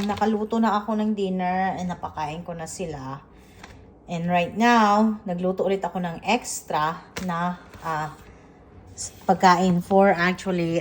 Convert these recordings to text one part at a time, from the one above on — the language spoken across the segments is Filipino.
nakaluto na ako ng dinner and napakain ko na sila. And right now, nagluto ulit ako ng extra na pagkain for actually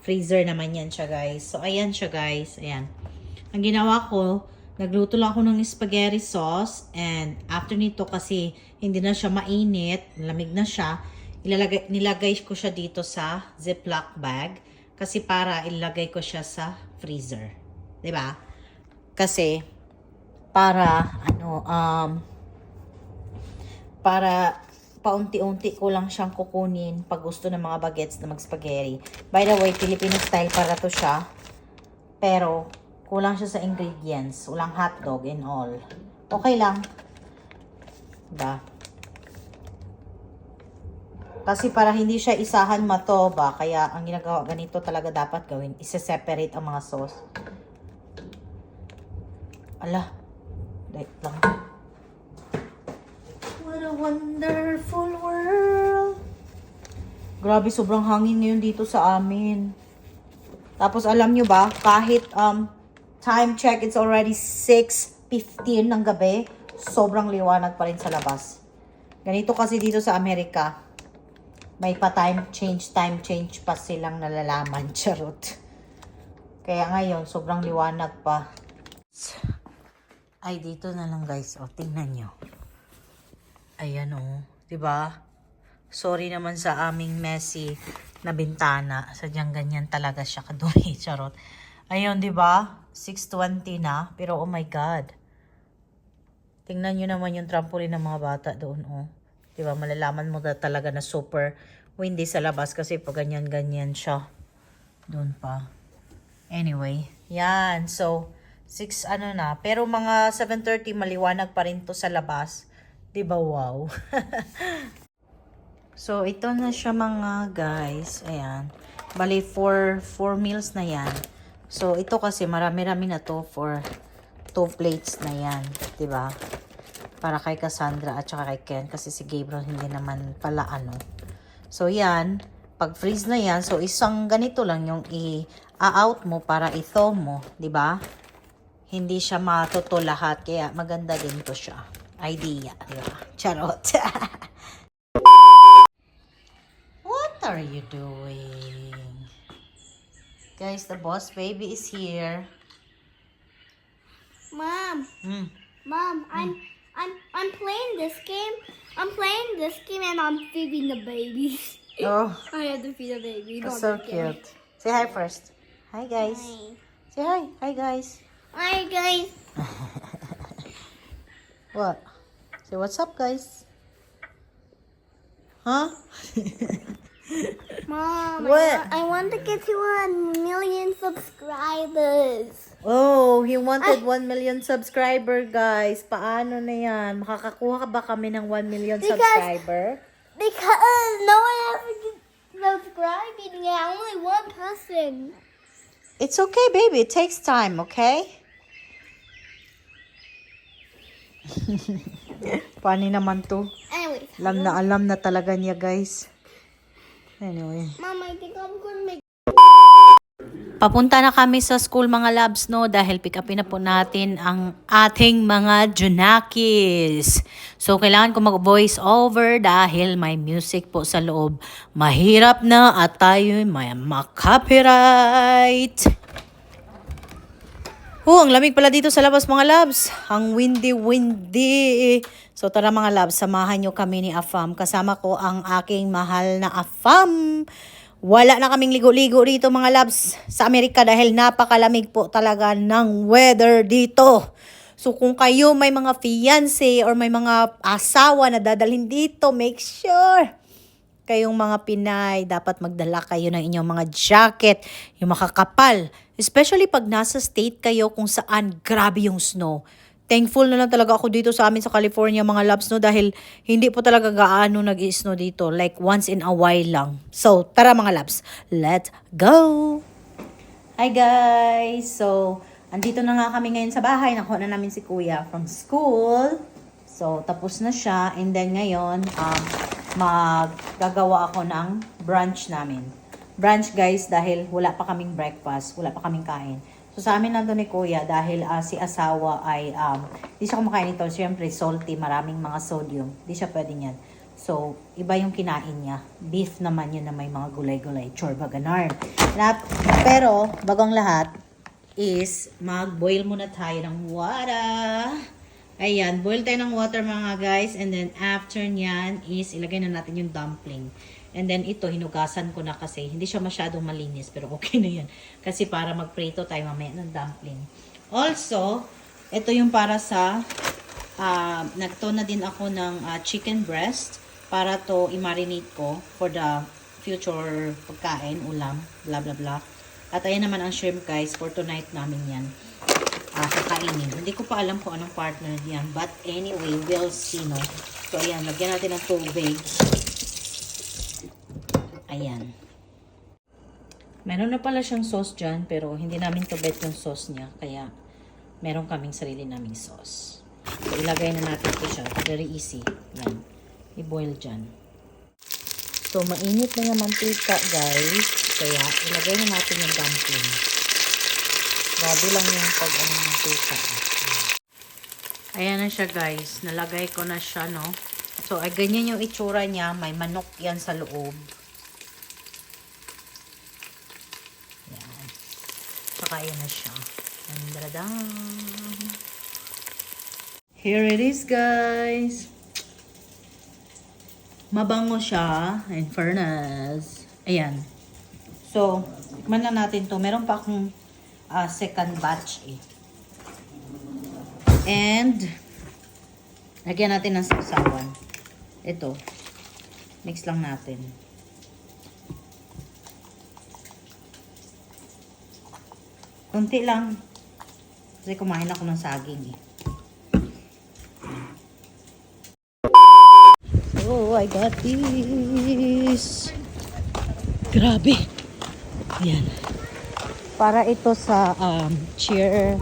freezer naman yan siya guys. So ayan siya guys, ayan. Ang ginawa ko, nagluto lang ako ng spaghetti sauce and after nito kasi hindi na siya mainit, lamig na siya, nilagay ko siya dito sa Ziploc bag kasi para ilagay ko siya sa freezer. 'Di ba? Kasi para para paunti-unti ko lang siyang kukunin pag gusto ng mga bagets na mag-spaghetti. By the way, Filipino style para to siya. Pero kulang siya sa ingredients. Walang hotdog and all. Okay lang. Diba? Kasi para hindi siya isahan matoba, kaya ang ginagawa ganito talaga dapat gawin. Isa-separate ang mga sauce. Ala. Wait lang. What a wonderful world. Grabe, sobrang hangin ngayon dito sa amin. Tapos alam nyo ba, kahit time check, it's already 6:15 ng gabi. Sobrang liwanag pa rin sa labas. Ganito kasi dito sa Amerika. May pa time change pa silang nalalaman. Charot. Kaya ngayon, sobrang liwanag pa. Ay, dito na lang guys. O, tingnan nyo. Ayan o. Diba? Sorry naman sa aming messy na bintana. Sadyang ganyan talaga siya kadumi. Charot. Ayun, diba? 6:20 na. Pero oh my God. Tingnan nyo naman yung trampoline ng mga bata doon, oh. Diba? Malalaman mo talaga na super windy sa labas kasi pag ganyan-ganyan siya. Doon pa. Anyway. Yan. So, 6 na. Pero mga 7:30 maliwanag pa rin to sa labas. Diba? Wow. So, ito na siya mga guys. Ayan. Bali, 4 meals na yan. So, ito kasi marami-rami na to for 2 plates na yan. Diba? Para kay Cassandra at saka kay Ken. Kasi si Gabriel hindi naman pala ano. So, yan. Pag freeze na yan, so isang ganito lang yung i-out mo para i-thaw mo. Diba? Hindi siya matuto lahat. Kaya maganda din to siya. Idea. Diba? Charot. What are you doing? Guys, the boss baby is here. Mom. Mom, I'm playing this game. I'm playing this game and I'm feeding the babies. Oh, I have to feed the baby. that's so cute. Say hi first. Hi, guys. Hi. Say hi. Hi, guys. Hi guys. What? Say what's up, guys. Huh? Mom, What? I want to get to 1 million subscribers. Oh, he wanted 1 million subscriber, guys. Paano na yan? Makakakuha ba kami ng 1 million subscriber? Because no one else is subscribing yet. Only one person. It's okay, baby. It takes time, okay? Funny naman to. Anyway, Alam na talaga niya, guys. Anyway. Mom, I think I'm gonna make. Papunta na kami sa school mga labs, no, dahil pick upin na po natin ang ating mga Junakis. So, kailangan ko mag-voice over dahil may music po sa loob. Mahirap na at tayo may copyright. Ang lamig pala dito sa labas mga labs. Ang windy. So, tara mga labs, samahan nyo kami ni Afam. Kasama ko ang aking mahal na Afam. Wala na kaming ligo-ligo dito mga labs sa Amerika dahil napakalamig po talaga ng weather dito. So kung kayo may mga fiancé or may mga asawa na dadalhin dito, make sure kayong mga Pinay dapat magdala kayo ng inyong mga jacket, yung makakapal. Especially pag nasa state kayo kung saan grabe yung snow. Thankful na lang talaga ako dito sa amin sa California mga labs, no, dahil hindi po talaga gaano nag-i-snow dito, like once in a while lang. So, tara mga labs, let's go! Hi guys! So, andito na nga kami ngayon sa bahay. Nakuha na namin si Kuya from school. So, tapos na siya. And then ngayon, maggagawa ako ng brunch namin. Brunch guys, dahil wala pa kaming breakfast, wala pa kaming kain. So sa amin lang to ni Kuya dahil si asawa ay di siya kumakain nito. Siyempre salty, maraming mga sodium. Di siya pwede niyan. So iba yung kinain niya. Beef naman yun na may mga gulay-gulay. Chorba ganar. Pero bagong lahat is mag-boil muna tayo ng water. Ayan, boil tayo ng water mga guys. And then after nyan is ilagay na natin yung dumpling. And then ito, hinugasan ko na kasi hindi siya masyadong malinis. Pero okay na yan. Kasi para magprito tayo mamaya ng dumpling. Also, ito yung para sa, nagto na din ako ng chicken breast. Para to i-marinate ko for the future pagkain, ulam, blah blah blah. At ayan naman ang shrimp guys, for tonight namin yan. Kakainin. Hindi ko pa alam kung anong partner diyan. But anyway, we'll see, no? So, ayan. Lagyan natin ng tubig. Ayan. Meron na pala siyang sauce dyan, pero hindi namin to bet yung sauce niya. Kaya, meron kaming sarili naming sauce. So, ilagay na natin ito siya. Very easy. Yan. I-boil dyan. So, mainit na yung mantika, guys. Kaya, ilagay na natin yung dumpling. Grabe lang yung pag-ano ng mantika. Ayan na siya, guys. Nalagay ko na siya, no? So, ay ganyan yung itsura niya. May manok yan sa loob. Saka ayan na siya. Here it is, guys. Mabango siya. In fairness. Ayan. So, tikman na natin to. Meron pa akong second batch eh. And, lagyan natin ng sausawan. Ito. Mix lang natin. Kunti lang. Kasi kumain ako ng saging eh. Oh, I got this. Grabe. Ayan. Para ito sa cheer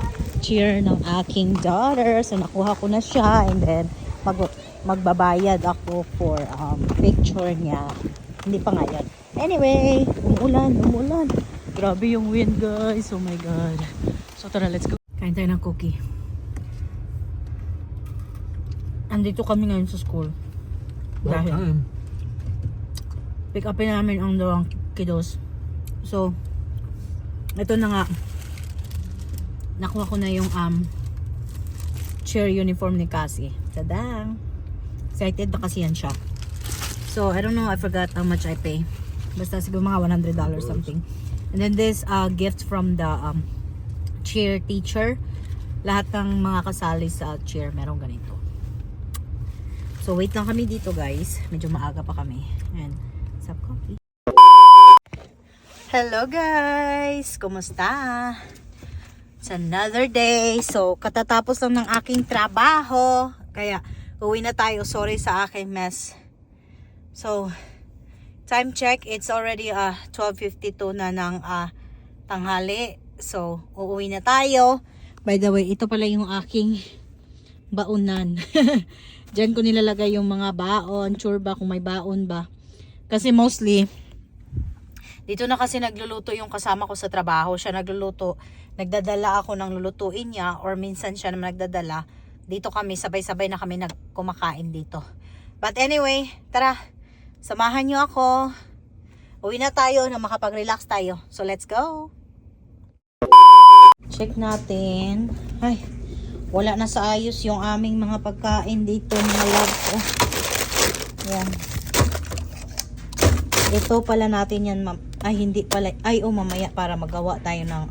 ng aking daughter. So, nakuha ko na siya. And then, magbabayad ako for picture niya. Hindi pa nga yan. Anyway, umulan. Grabe yung wind, guys. Oh my God. So, tara, let's go. Kain tayo ng cookie. Andito kami ngayon sa school. Dahil pick upin namin ang dalawang kiddos. So, ito na nga. Nakuha ko na yung cheer uniform ni Cassie. Tadang! Excited na kasi yan siya. So, I don't know. I forgot how much I pay. Basta siguro mga $100 something. And then this gift from the cheer teacher. Lahat ng mga kasali sa cheer merong ganito. So wait lang kami dito guys. Medyo maaga pa kami. And sup coffee. Hello guys! Kumusta? It's another day. So katatapos lang ng aking trabaho. Kaya uwi na tayo. Sorry sa aking mess. So time check, it's already 12:52 na ng tanghali. So, uuwi na tayo. By the way, ito pala yung aking baonan. Diyan ko nilalagay yung mga baon, churba kung may baon ba. Kasi mostly, dito na kasi nagluluto yung kasama ko sa trabaho. Siya nagluluto. Nagdadala ako ng lulutuin niya or minsan siya naman nagdadala. Dito kami, sabay-sabay na kami kumakain dito. But anyway, tara. Samahan nyo ako. Uwi na tayo na makapag-relax tayo. So, let's go. Check natin. Ay, wala na sa ayos yung aming mga pagkain dito, mga love ko. Yan. Ito pala natin yan, ma'am. Ay, hindi pala. Ay, mamaya para magawa tayo ng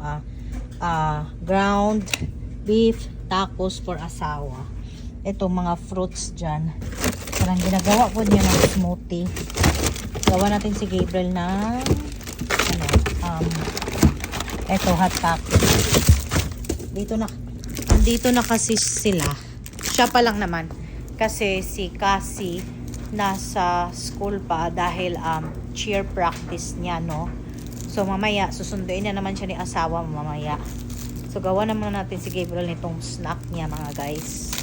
ground beef tacos for asawa. Ito, mga fruits dyan. Parang ginagawa ko niya ng smoothie. Gawa natin si Gabriel na ito hot tacos. Dito na kasi sila. Siya pa lang naman. Kasi si Cassie nasa school pa dahil cheer practice niya, no? So mamaya susunduin na naman siya ni asawa mamaya. So gawa naman natin si Gabriel nitong snack niya mga guys.